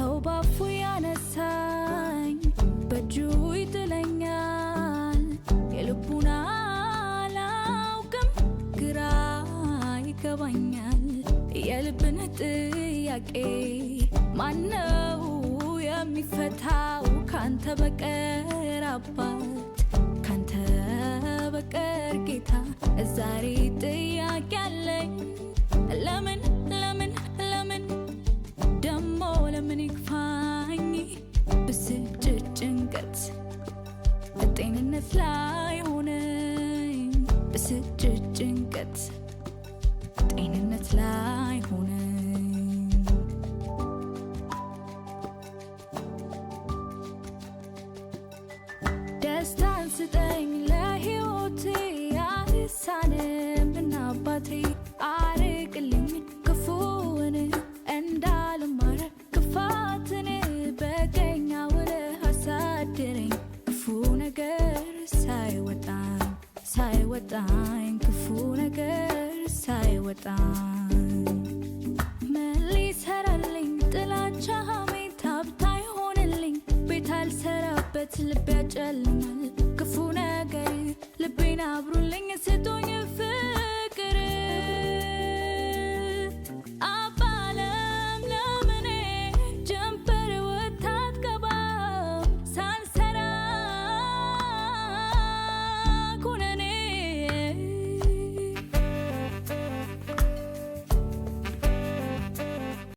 ሰው ባፉ ያነሳኝ በእጁ ይጥለኛል የልቡን አላውቅም ግራ ይገባኛል የልብን ጥያቄ ማነው የሚፈታው ካንተ በቀር አባት ካንተ በቀር ጌታ ዛሬ ጥያቄ አለኝ ለምን ደሞ ለምን ይክፋኝ ብስጭት ጭንቀት ጤንነት ላይ ሆነኝ ብስጭት ጭንቀት ጤንነት ላይ ሆነኝ ደስታን ስጠኝ ለሕይወቴ አልሳንም አባቴ አርቅልኝ ክፉን እንዳልማር ክፋትን በቀኝ አውለህ አሳድረኝ ክፉ ነገር ሳይወጣኝ ክፉ ነገር ሳይወጣኝ ምን ሊሰራልኝ ጥላቻ ሐሜት ሀብት አይሆንልኝ ቤት አልሰራበት ልቤ ያጨልማል ክፉ ነገር ልቤን አብሩልኝ ስጡኝ